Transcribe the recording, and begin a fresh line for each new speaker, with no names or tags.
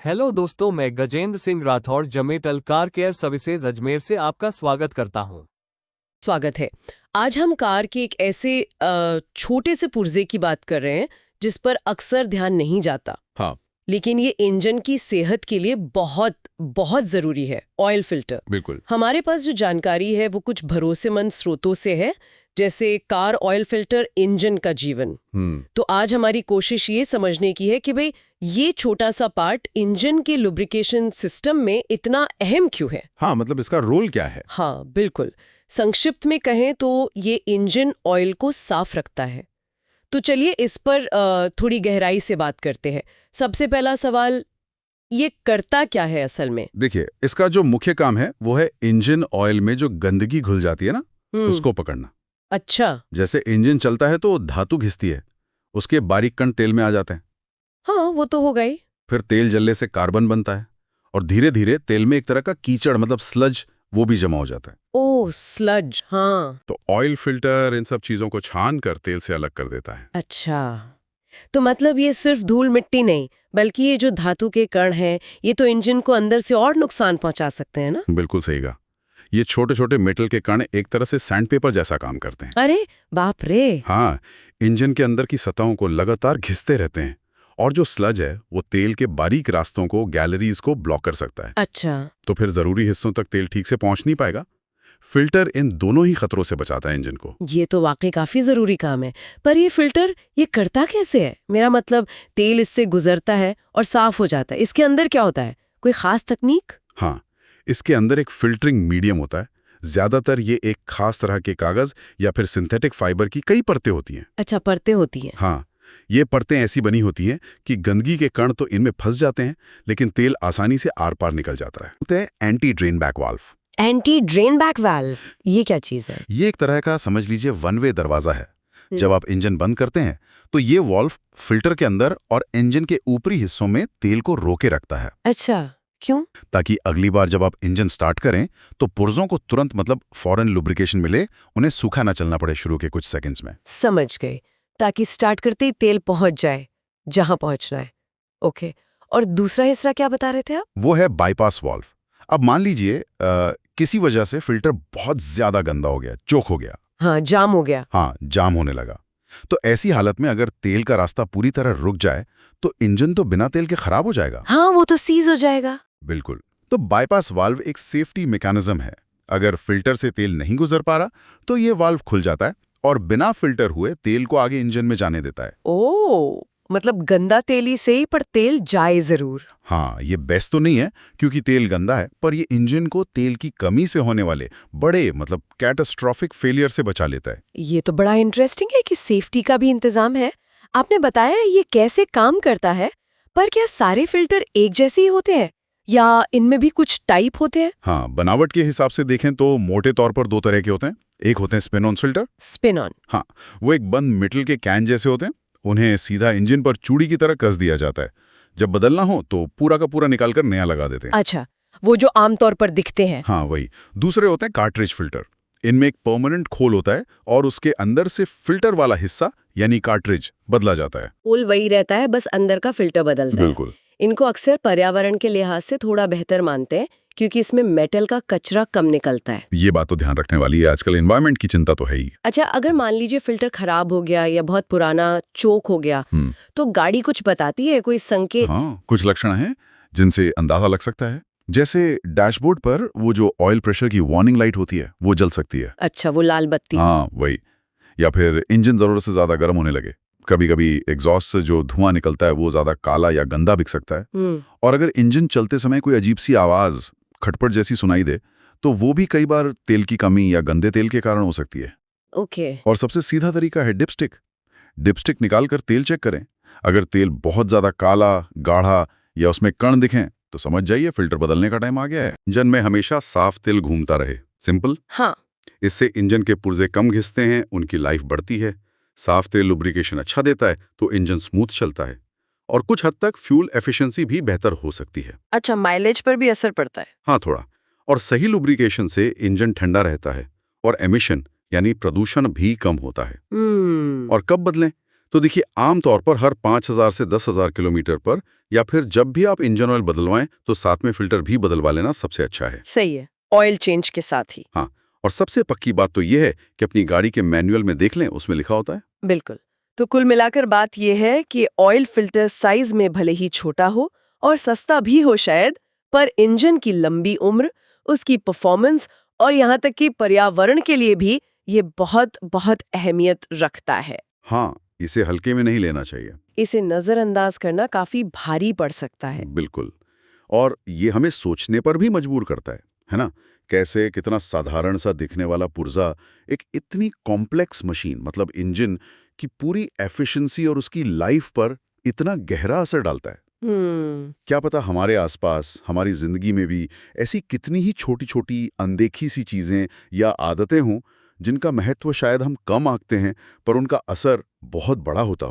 Hello दोस्तों, मैं गजेंद्र सिंह राठौर जमेटल कार केयर सर्विसेज अजमेर से आपका स्वागत करता हूं।
स्वागत है। आज हम कार के एक ऐसे छोटे से पुर्जे की बात कर रहे हैं जिस पर अक्सर ध्यान नहीं जाता।
हाँ,
लेकिन ये इंजन की सेहत के लिए बहुत बहुत जरूरी है, ऑयल फिल्टर।
बिल्कुल।
हमारे पास जो जानकारी है वो कुछ भरोसेमंद स्रोतों से है, जैसे कार ऑयल फिल्टर इंजन का जीवन। तो आज हमारी कोशिश ये समझने की है कि भाई ये छोटा सा पार्ट इंजन के लुब्रिकेशन सिस्टम में इतना अहम क्यों है।
हाँ, मतलब इसका रोल क्या है?
हाँ बिल्कुल, संक्षिप्त में कहें तो ये इंजन ऑयल को साफ रखता है। तो चलिए इस पर थोड़ी गहराई से बात करते हैं। सबसे पहला सवाल, ये करता क्या है असल में?
देखिए, इसका जो मुख्य काम है वो है इंजन ऑयल में जो गंदगी घुल जाती है ना, उसको पकड़ना।
अच्छा।
जैसे इंजन चलता है तो धातु घिसती है, उसके बारीक कण तेल में आ जाते हैं।
हाँ वो तो हो गई।
फिर तेल जलने से कार्बन बनता है और धीरे धीरे तेल में एक तरह का कीचड़ मतलब स्लज वो भी जमा हो जाता है।
ओह स्लज, हाँ।
तो ऑयल फिल्टर इन सब चीजों को छान कर तेल से अलग कर देता है।
अच्छा, तो मतलब ये सिर्फ धूल मिट्टी नहीं, बल्कि ये जो धातु के कण हैं ये तो इंजन को अंदर से और नुकसान पहुंचा सकते हैं ना?
बिल्कुल सही कहा। ये छोटे छोटे मेटल के कण एक तरह से सैंडपेपर जैसा काम करते हैं।
अरे बाप रे।
हाँ, इंजन के अंदर की सतहों को लगातार घिसते रहते हैं और जो स्लज है वो तेल के बारीक रास्तों को, गैलरीज को ब्लॉक कर सकता है।
अच्छा।
तो फिर जरूरी हिस्सों तक तेल ठीक से पहुंच नहीं पाएगा। फिल्टर इन दोनों ही खतरों से बचाता है इंजन को।
ये तो वाकई काफी जरूरी काम है। पर ये फिल्टर ये करता कैसे है? मेरा मतलब तेल इससे गुजरता है और साफ हो जाता है, इसके अंदर क्या होता है? कोई खास तकनीक?
हाँ, इसके अंदर एक फिल्टरिंग मीडियम होता है। ज्यादातर ये एक खास तरह के कागज या फिर सिंथेटिक फाइबर की कई परतें होती हैं।
अच्छा, परतें होती हैं।
हाँ, ये परतें ऐसी बनी होती हैं कि गंदगी के कण तो इनमें फंस जाते हैं, लेकिन तेल आसानी से आर पार निकल जाता है। होते हैं anti drain back valve.
Anti drain back valve, ये क्या चीज है?
ये एक तरह का समझ लीजिए वन वे दरवाजा है। जब आप इंजन बंद करते हैं तो ये वाल्व फिल्टर के अंदर और इंजन के ऊपरी हिस्सों में तेल को रोके रखता है।
अच्छा, क्यों?
ताकि अगली बार जब आप इंजन स्टार्ट करें तो पुर्जों को तुरंत मतलब फौरन लुब्रिकेशन मिले, उन्हें सूखा न चलना पड़े शुरू के कुछ सेकंड्स में।
समझ गए, ताकि स्टार्ट करते ही तेल पहुंच जाए जहां पहुंचना है। ओके, और दूसरा हिस्सा क्या बता रहे थे आप?
वो है बाईपास वाल्व। अब मान लीजिए किसी वजह से फिल्टर बहुत ज्यादा गंदा हो गया, चोक हो गया।
हाँ, जाम हो गया।
हाँ, जाम होने लगा। तो ऐसी हालत में अगर तेल का रास्ता पूरी तरह रुक जाए तो इंजन तो बिना तेल के खराब हो जाएगा।
हाँ, वो तो सीज हो जाएगा।
बिल्कुल। तो बाईपास वाल्व एक सेफ्टी मैकेनिज्म है। अगर फिल्टर से तेल नहीं गुजर पा रहा तो ये वाल्व खुल जाता है और बिना फिल्टर हुए तेल को आगे इंजन में जाने देता है।
ओ, मतलब गंदा तेल ही सही, पर तेल जाए जरूर।
हाँ, ये बेस्ट तो नहीं है क्योंकि तेल गंदा है, पर ये इंजन को तेल की कमी से होने वाले बड़े मतलब कैटास्ट्रोफिक फेलियर से बचा लेता है।
ये तो बड़ा इंटरेस्टिंग है कि सेफ्टी का भी इंतजाम है। आपने बताया ये कैसे काम करता है, पर क्या सारे फिल्टर एक जैसे ही होते हैं या इनमें भी कुछ टाइप होते हैं?
हाँ, बनावट के हिसाब से देखें तो मोटे तौर पर दो तरह के होते हैं। एक होते हैं spin on filter.
Spin on?
हाँ, वो एक बंद मेटल के कैन जैसे होते हैं। उन्हें सीधा इंजन पर चूड़ी की तरह कस दिया जाता है। जब बदलना हो तो पूरा का पूरा निकालकर नया लगा देते हैं।
अच्छा, वो जो आमतौर पर दिखते हैं।
हाँ वही। दूसरे होते हैं कार्ट्रिज फिल्टर। इनमें एक परमानेंट खोल होता है और उसके अंदर से फिल्टर वाला हिस्सा यानी कार्ट्रिज बदला जाता है।
खोल वही रहता है, बस अंदर का फिल्टर बदलता है।
बिल्कुल।
इनको अक्सर पर्यावरण के लिहाज से थोड़ा बेहतर मानते हैं क्योंकि इसमें मेटल का कचरा कम निकलता है।
ये बात तो ध्यान रखने वाली है, आजकल एनवायरनमेंट की चिंता तो है ही।
अच्छा, अगर मान लीजिए फिल्टर खराब हो गया या बहुत पुराना चोक हो गया, तो गाड़ी कुछ बताती है, कोई संकेत?
हाँ, कुछ लक्षण हैं जिनसे अंदाजा लग सकता है। जैसे डैशबोर्ड पर वो जो ऑयल प्रेशर की वार्निंग लाइट होती है वो जल सकती है।
अच्छा, वो लाल बत्ती।
हाँ वही। या फिर इंजन जरूरत से ज्यादा गर्म होने लगे। कभी कभी एग्जॉस्ट से जो धुआं निकलता है वो ज्यादा काला या गंदा दिख सकता है। और अगर इंजन चलते समय कोई अजीब सी आवाज, खटपट जैसी सुनाई दे, तो वो भी कई बार तेल की कमी या गंदे तेल के कारण हो सकती है।
ओके।
और सबसे सीधा तरीका है डिपस्टिक। डिपस्टिक निकालकर तेल चेक करें। अगर तेल बहुत ज्यादा काला, गाढ़ा या उसमें कण दिखें तो समझ जाइए फिल्टर बदलने का टाइम आ गया है। इंजन में हमेशा साफ तेल घूमता रहे। सिंपल।
हाँ।
इससे इंजन के पुर्जे कम घिसते हैं, उनकी लाइफ बढ़ती है। साफ तेल लुब्रिकेशन अच्छा देता है तो इंजन स्मूथ चलता है और कुछ हद तक फ्यूल एफिशिएंसी भी बेहतर हो सकती है।
अच्छा, माइलेज पर भी असर पड़ता है?
हाँ थोड़ा। और सही लुब्रिकेशन से इंजन ठंडा रहता है और एमिशन यानी प्रदूषण भी कम होता है। और कब बदलें? तो देखिए, आमतौर पर हर 5,000 से 10,000 किलोमीटर पर या फिर जब भी आप इंजन ऑयल बदलवाएं तो साथ में फिल्टर भी बदलवा लेना सबसे अच्छा है।
सही है, ऑयल चेंज के साथ ही।
हाँ, और सबसे पक्की बात तो ये है कि अपनी गाड़ी के मैनुअल में देख लें, उसमें लिखा होता है।
बिल्कुल। तो कुल मिलाकर बात यह है कि ऑयल फिल्टर साइज में भले ही छोटा हो और सस्ता भी हो शायद, पर इंजन की लंबी उम्र, उसकी परफॉर्मेंस और यहाँ तक कि पर्यावरण के लिए भी ये बहुत बहुत अहमियत रखता है।
हाँ, इसे हल्के में नहीं लेना चाहिए।
इसे नजरअंदाज करना काफी भारी पड़ सकता है।
बिल्कुल। और ये हमें सोचने पर भी मजबूर करता है ना? कैसे कितना साधारण सा दिखने वाला पुर्जा एक इतनी कॉम्प्लेक्स मशीन मतलब इंजन की पूरी एफिशिएंसी और उसकी लाइफ पर इतना गहरा असर डालता है। क्या पता हमारे आसपास, हमारी जिंदगी में भी ऐसी कितनी ही छोटी-छोटी अनदेखी सी चीजें या आदतें हों जिनका महत्व शायद हम कम आंकते हैं, पर उनका असर बहुत बड़ा होता हो।